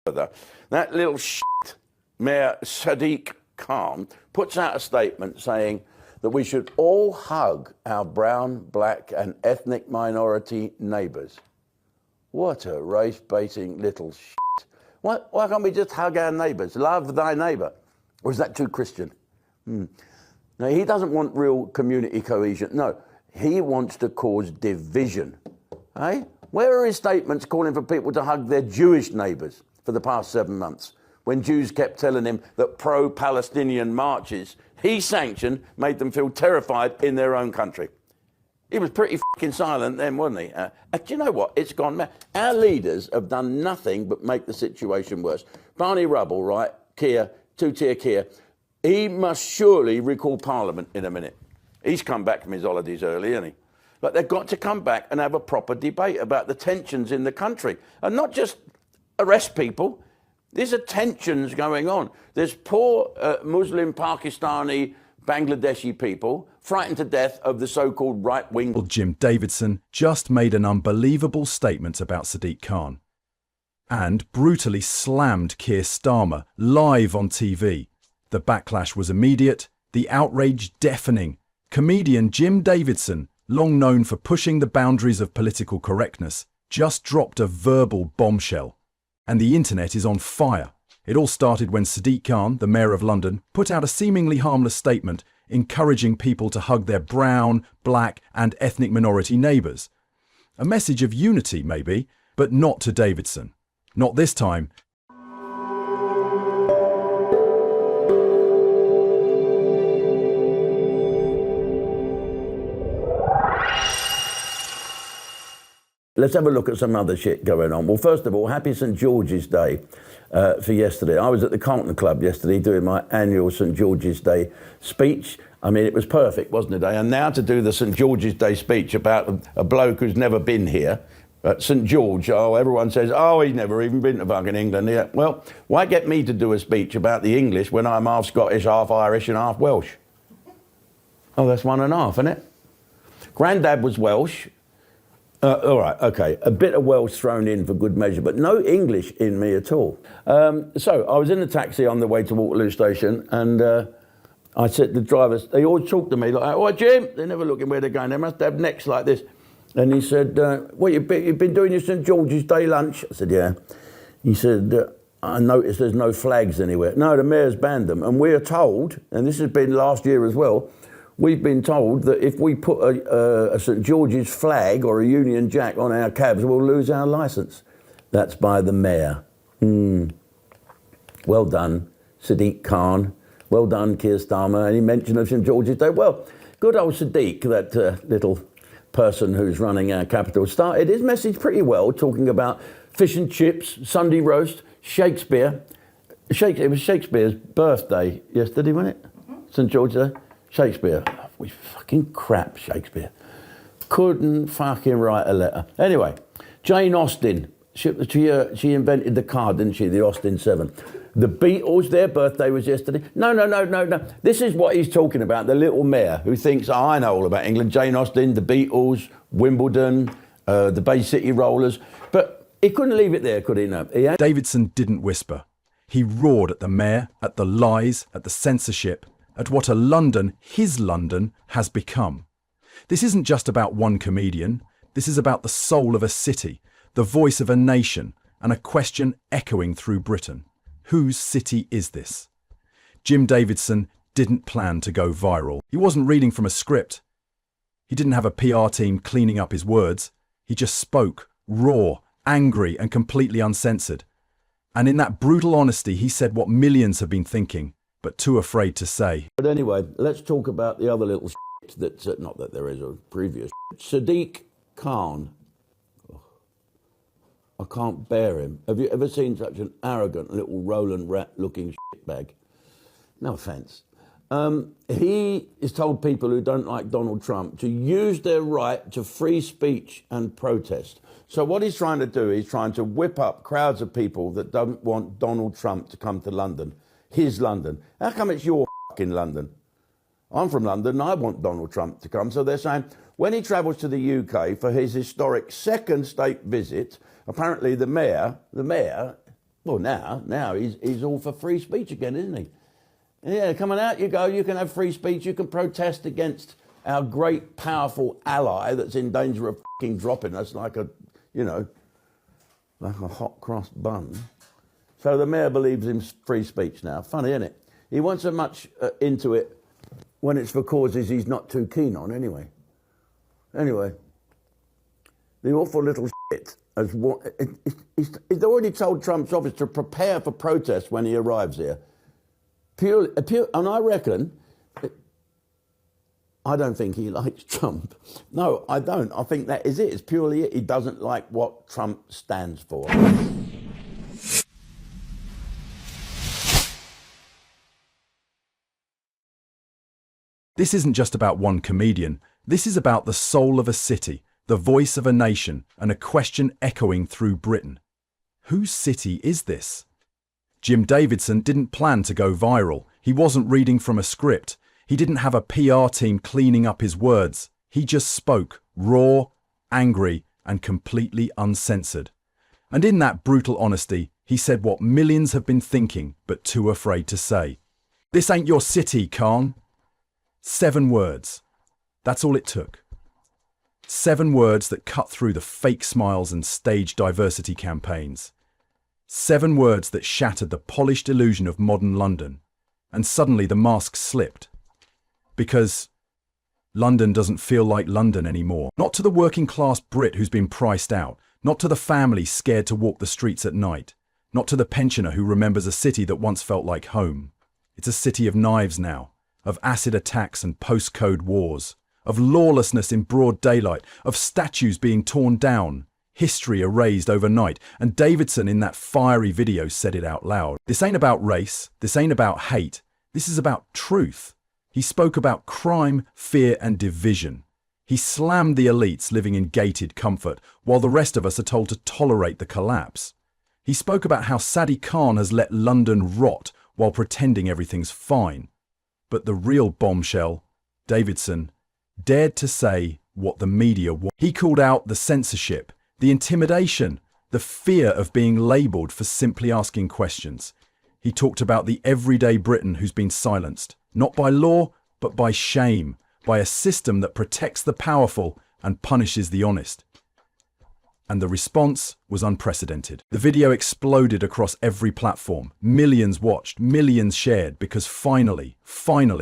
further. That little shit, Mayor Sadiq Khan, puts out a statement saying that we should all hug our brown, black and ethnic minority neighbours. What a race-baiting little shit. Why can't we just hug our neighbours? Love thy neighbour. Or is that too Christian? Now, he doesn't want real community cohesion. No, he wants to cause division. Eh? Where are his statements calling for people to hug their Jewish neighbours for the past 7 months, when Jews kept telling him that pro-Palestinian marches he sanctioned made them feel terrified in their own country? He was pretty fucking silent then, wasn't he? Do you know what? It's gone mad. Our leaders have done nothing but make the situation worse. Barney Rubble, right? Keir, two-tier Keir. He must surely recall Parliament in a minute. He's come back from his holidays early, hasn't he? But they've got to come back and have a proper debate about the tensions in the country. And not just arrest people. There's tensions going on. There's poor Muslim, Pakistani, Bangladeshi people frightened to death of the so-called right-wing. Jim Davidson just made an unbelievable statement about Sadiq Khan and brutally slammed Keir Starmer live on TV. The backlash was immediate, the outrage deafening. Comedian Jim Davidson, long known for pushing the boundaries of political correctness, just dropped a verbal bombshell. And the internet is on fire. It all started when Sadiq Khan, the mayor of London, put out a seemingly harmless statement encouraging people to hug their brown, black and ethnic minority neighbours. A message of unity, maybe, but not to Davidson. Not this time. Let's have a look at some other shit going on. Well, first of all, happy St George's Day for yesterday. I was at the Carlton Club yesterday doing my annual St George's Day speech. I mean, it was perfect, wasn't it? And now to do the St George's Day speech about a bloke who's never been here, St George. Oh, everyone says, oh, he's never even been to fucking England. Yeah. Well, why get me to do a speech about the English when I'm half Scottish, half Irish and half Welsh? Oh, that's 1.5, isn't it? Grandad was Welsh. All right, okay, a bit of Welsh thrown in for good measure, but no English in me at all. So I was in the taxi on the way to Waterloo Station, and I said to the drivers, they always talk to me like, oh, Jim, they're never looking where they're going, they must have necks like this. And he said, what, you've been doing your St George's Day lunch? I said, yeah. He said, I noticed there's no flags anywhere. No, the mayor's banned them, and we're told, and this has been last year as well, we've been told that if we put a St George's flag or a Union Jack on our cabs, we'll lose our licence. That's by the mayor. Well done, Sadiq Khan. Well done, Keir Starmer. Any mention of St George's Day? Well, good old Sadiq, that little person who's running our capital, started his message pretty well, talking about fish and chips, Sunday roast, Shakespeare. It was Shakespeare's birthday yesterday, wasn't it? St George's Day. Shakespeare, we fucking crap Shakespeare. Couldn't fucking write a letter. Anyway, Jane Austen, she invented the car, didn't she, the Austin 7. The Beatles, their birthday was yesterday. No. This is what he's talking about, the little mayor who thinks, oh, I know all about England. Jane Austen, the Beatles, Wimbledon, the Bay City Rollers. But he couldn't leave it there, could he? No. Davidson didn't whisper. He roared at the mayor, at the lies, at the censorship, at what a London, his London, has become. This isn't just about one comedian. This is about the soul of a city, the voice of a nation, and a question echoing through Britain. Whose city is this? Jim Davidson didn't plan to go viral. He wasn't reading from a script. He didn't have a PR team cleaning up his words. He just spoke, raw, angry, and completely uncensored. And in that brutal honesty, he said what millions have been thinking, but too afraid to say. But anyway, let's talk about the other little shit that's, not that there is a previous. Sadiq Khan. Oh, I can't bear him. Have you ever seen such an arrogant little Roland Rat looking shitbag? No offence. He has told people who don't like Donald Trump to use their right to free speech and protest. So what he's trying to do, he's trying to whip up crowds of people that don't want Donald Trump to come to London. His London. How come it's your fucking London? I'm from London and I want Donald Trump to come. So they're saying when he travels to the UK for his historic second state visit, apparently the mayor Well, now he's all for free speech again, isn't he? Yeah, coming out you go, you can have free speech, you can protest against our great, powerful ally that's in danger of fucking dropping us like a hot cross bun. So the mayor believes in free speech now. Funny, isn't it? He wants so much into it when it's for causes he's not too keen on anyway. Anyway, the awful little shit has he's already told Trump's office to prepare for protest when he arrives here. And I reckon, I don't think he likes Trump. No, I don't. I think that is it. It's purely it. He doesn't like what Trump stands for. This isn't just about one comedian. This is about the soul of a city, the voice of a nation, and a question echoing through Britain. Whose city is this? Jim Davidson didn't plan to go viral. He wasn't reading from a script. He didn't have a PR team cleaning up his words. He just spoke, raw, angry, and completely uncensored. And in that brutal honesty, he said what millions have been thinking but too afraid to say. This ain't your city, Khan. 7 words. That's all it took. 7 words that cut through the fake smiles and staged diversity campaigns. 7 words that shattered the polished illusion of modern London. And suddenly the mask slipped. Because London doesn't feel like London anymore. Not to the working class Brit who's been priced out. Not to the family scared to walk the streets at night. Not to the pensioner who remembers a city that once felt like home. It's a city of knives now. Of acid attacks and postcode wars. Of lawlessness in broad daylight. Of statues being torn down. History erased overnight, and Davidson in that fiery video said it out loud. This ain't about race, this ain't about hate, this is about truth. He spoke about crime, fear and division. He slammed the elites living in gated comfort, while the rest of us are told to tolerate the collapse. He spoke about how Sadiq Khan has let London rot while pretending everything's fine. But the real bombshell, Davidson, dared to say what the media wanted. He called out the censorship, the intimidation, the fear of being labelled for simply asking questions. He talked about the everyday Briton who's been silenced, not by law, but by shame, by a system that protects the powerful and punishes the honest. And the response was unprecedented. The video exploded across every platform. Millions watched, millions shared, because finally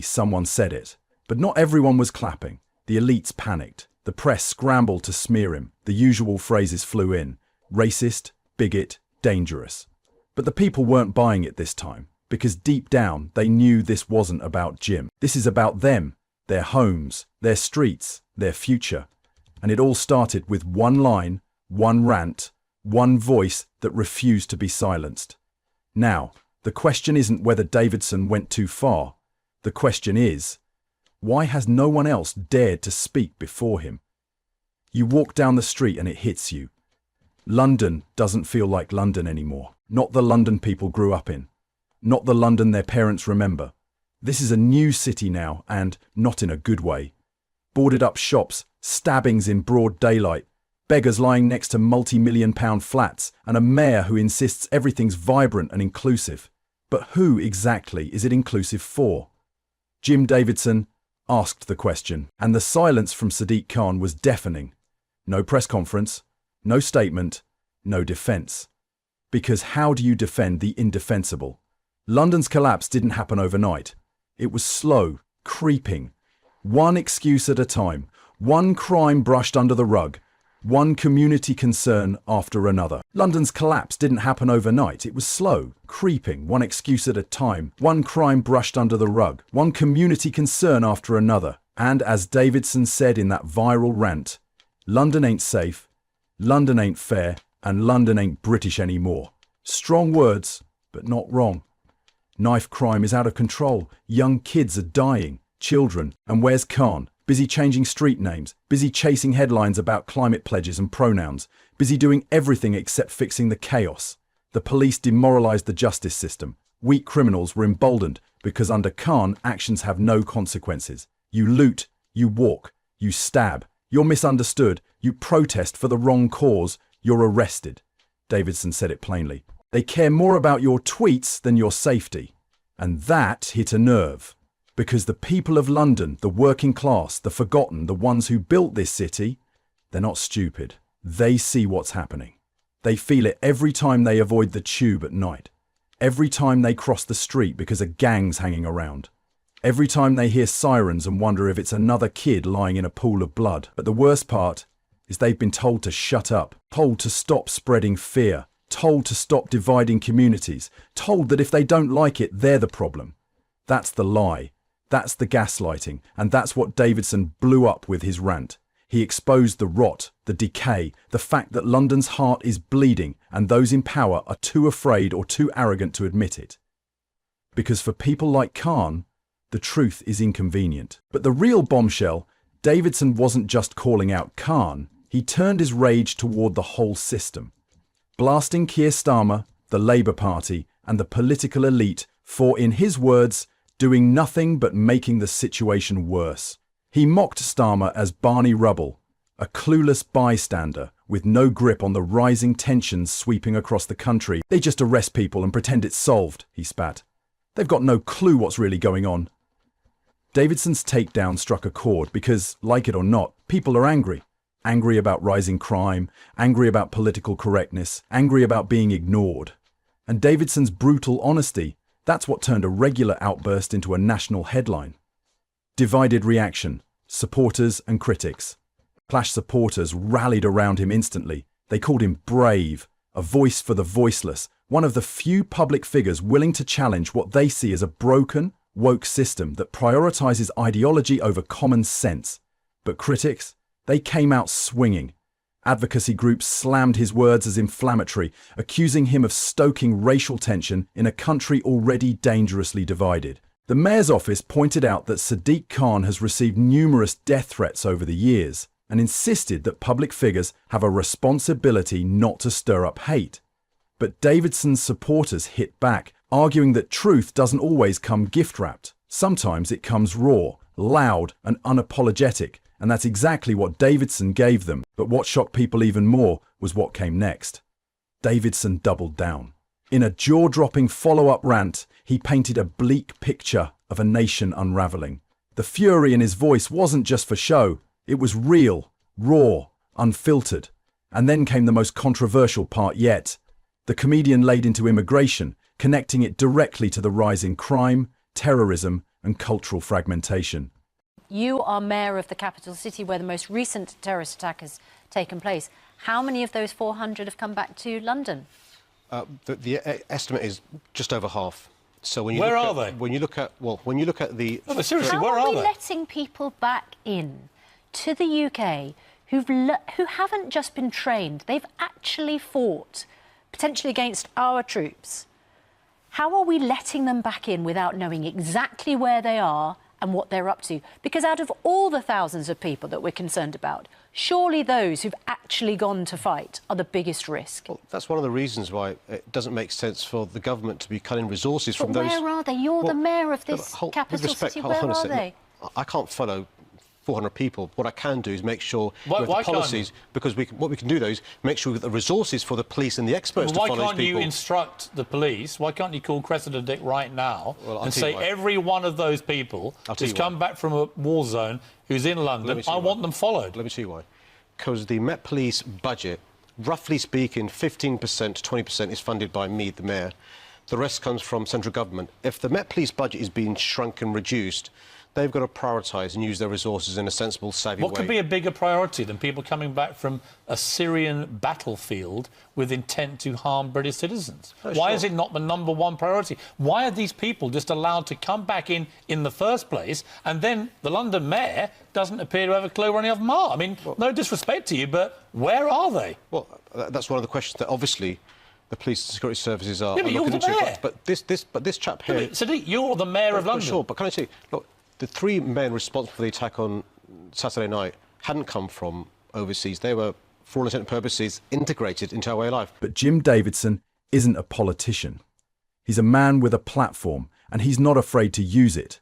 someone said it. But not everyone was clapping. The elites panicked. The press scrambled to smear him. The usual phrases flew in. Racist, bigot, dangerous. But the people weren't buying it this time, because deep down they knew this wasn't about Jim. This is about them, their homes, their streets, their future. And it all started with one line, one rant, one voice that refused to be silenced. Now, the question isn't whether Davidson went too far. The question is, why has no one else dared to speak before him? You walk down the street and it hits you. London doesn't feel like London anymore. Not the London people grew up in. Not the London their parents remember. This is a new city now, and not in a good way. Boarded up shops, stabbings in broad daylight, beggars lying next to multi-million-pound flats, and a mayor who insists everything's vibrant and inclusive. But who exactly is it inclusive for? Jim Davidson asked the question, and the silence from Sadiq Khan was deafening. No press conference, no statement, no defence. Because how do you defend the indefensible? London's collapse didn't happen overnight. It was slow, creeping. One excuse at a time, one crime brushed under the rug, one community concern after another. London's collapse didn't happen overnight. It was slow, creeping, one excuse at a time, one crime brushed under the rug, one community concern after another. And as Davidson said in that viral rant, London ain't safe, London ain't fair, and London ain't British anymore. Strong words, but not wrong. Knife crime is out of control. Young kids are dying. Children. And where's Khan? Busy changing street names, busy chasing headlines about climate pledges and pronouns, busy doing everything except fixing the chaos. The police demoralized the justice system. Weak criminals were emboldened because under Khan, actions have no consequences. You loot, you walk, you stab, you're misunderstood, you protest for the wrong cause, you're arrested. Davidson said it plainly. They care more about your tweets than your safety. And that hit a nerve. Because the people of London, the working class, the forgotten, the ones who built this city, they're not stupid. They see what's happening. They feel it every time they avoid the tube at night. Every time they cross the street because a gang's hanging around. Every time they hear sirens and wonder if it's another kid lying in a pool of blood. But the worst part is they've been told to shut up, told to stop spreading fear, told to stop dividing communities, told that if they don't like it, they're the problem. That's the lie. That's the gaslighting. And that's what Davidson blew up with his rant. He exposed the rot, the decay, the fact that London's heart is bleeding and those in power are too afraid or too arrogant to admit it. Because for people like Khan, the truth is inconvenient. But the real bombshell, Davidson wasn't just calling out Khan, he turned his rage toward the whole system. Blasting Keir Starmer, the Labour Party, and the political elite for, in his words, doing nothing but making the situation worse. He mocked Starmer as Barney Rubble, a clueless bystander with no grip on the rising tensions sweeping across the country. They just arrest people and pretend it's solved, he spat. They've got no clue what's really going on. Davidson's takedown struck a chord because, like it or not, people are angry. Angry about rising crime, angry about political correctness, angry about being ignored. And Davidson's brutal honesty, that's what turned a regular outburst into a national headline. Divided reaction, supporters and critics. Clash supporters rallied around him instantly. They called him brave, a voice for the voiceless, one of the few public figures willing to challenge what they see as a broken, woke system that prioritizes ideology over common sense. But critics, they came out swinging. Advocacy groups slammed his words as inflammatory, accusing him of stoking racial tension in a country already dangerously divided. The mayor's office pointed out that Sadiq Khan has received numerous death threats over the years and insisted that public figures have a responsibility not to stir up hate. But Davidson's supporters hit back, arguing that truth doesn't always come gift-wrapped. Sometimes it comes raw, loud, and unapologetic, and that's exactly what Davidson gave them. But what shocked people even more was what came next. Davidson doubled down. In a jaw-dropping follow-up rant, he painted a bleak picture of a nation unraveling. The fury in his voice wasn't just for show, it was real, raw, unfiltered. And then came the most controversial part yet. The comedian laid into immigration, connecting it directly to the rise in crime, terrorism, and cultural fragmentation. You are mayor of the capital city where the most recent terrorist attack has taken place. How many of those 400 have come back to London? The estimate is just over half. So when you where look are at, they? When you look at the. No, but seriously, How where are we they? letting people back in to the UK who haven't just been trained? They've actually fought, potentially against our troops. How are we letting them back in without knowing exactly where they are and what they're up to? Because out of all the thousands of people that we're concerned about, surely those who've actually gone to fight are the biggest risk. Well, that's one of the reasons why it doesn't make sense for the government to be cutting resources from those. Where are they? You're the mayor of this with capital respect, city. hold Where on a are second. they? I can't follow 400 people. What I can do is make sure Why with the can't you? policies, because what we can do though is make sure we've got the resources for the police and the experts to Why follow these can't you people. instruct the police? Why can't you call Cressida Dick right now Well, and say every one of those people who's come back from a war zone, who's in London, I want them followed? Let me tell you why. Because the Met Police budget, roughly speaking, 15% to 20% is funded by me, the mayor. The rest comes from central government. If the Met Police budget is being shrunk and reduced, they've got to prioritise and use their resources in a sensible, savvy way. What could be a bigger priority than people coming back from a Syrian battlefield with intent to harm British citizens? Why is it not the #1 priority? Why are these people just allowed to come back in the first place, and then the London mayor doesn't appear to have a clue where any of them are? I mean, no disrespect to you, but where are they? Well, that's one of the questions that obviously the police and security services are Yeah, but you're looking the into. mayor. But this chap here. Sadiq, you're the mayor of London. Sure, but can I say, look, the 3 men responsible for the attack on Saturday night hadn't come from overseas. They were, for all intents and purposes, integrated into our way of life. But Jim Davidson isn't a politician. He's a man with a platform, and he's not afraid to use it.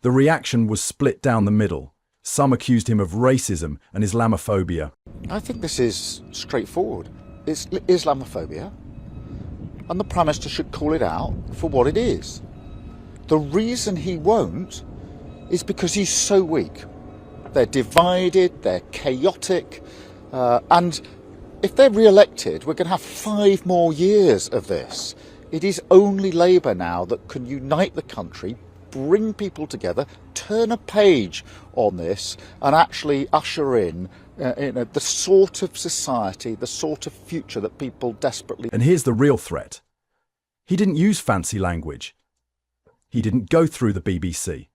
The reaction was split down the middle. Some accused him of racism and Islamophobia. I think this is straightforward. It's Islamophobia. and the Prime Minister should call it out for what it is. The reason he won't is because he's so weak. They're divided, they're chaotic, and if they're re-elected, we're going to have 5 more years of this. It is only Labour now that can unite the country, bring people together, turn a page on this, and actually usher in the sort of society, the sort of future that people desperately... And here's the real threat. He didn't use fancy language. He didn't go through the BBC.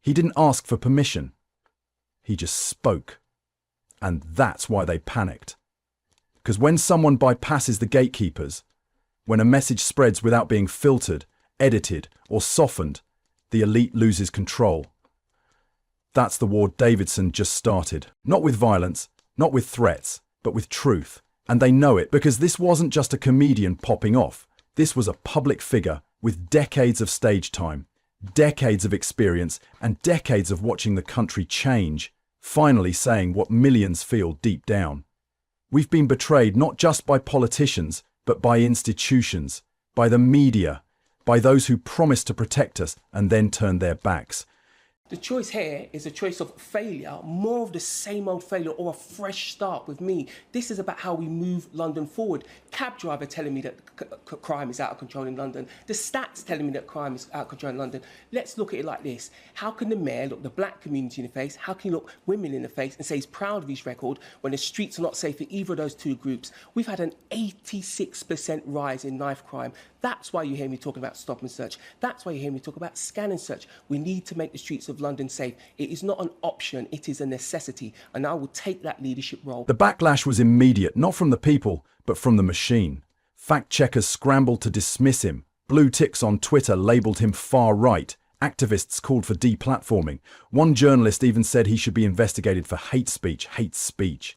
He didn't ask for permission. He just spoke. And that's why they panicked. Because when someone bypasses the gatekeepers, when a message spreads without being filtered, edited, or softened, the elite loses control. That's the war Davidson just started. Not with violence, not with threats, but with truth. And they know it because this wasn't just a comedian popping off. This was a public figure with decades of stage time, decades of experience, and decades of watching the country change, finally saying what millions feel deep down. We've been betrayed not just by politicians, but by institutions, by the media, by those who promised to protect us and then turned their backs. The choice here is a choice of failure, more of the same old failure, or a fresh start with me. This is about how we move London forward. Cab driver telling me that crime is out of control in London. The stats telling me that crime is out of control in London. Let's look at it like this. How can the mayor look the black community in the face? How can he look women in the face and say he's proud of his record when the streets are not safe for either of those two groups? We've had an 86% rise in knife crime. That's why you hear me talking about stop and search. That's why you hear me talk about scan and search. We need to make the streets of London safe. It is not an option, it is a necessity. And I will take that leadership role. The backlash was immediate, not from the people, but from the machine. Fact-checkers scrambled to dismiss him. Blue ticks on Twitter labelled him far-right. Activists called for deplatforming. One journalist even said he should be investigated for hate speech.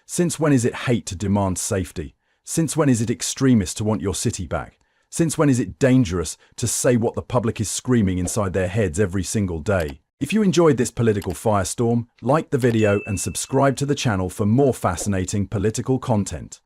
Since when is it hate to demand safety? Since when is it extremist to want your city back? Since when is it dangerous to say what the public is screaming inside their heads every single day? If you enjoyed this political firestorm, like the video and subscribe to the channel for more fascinating political content.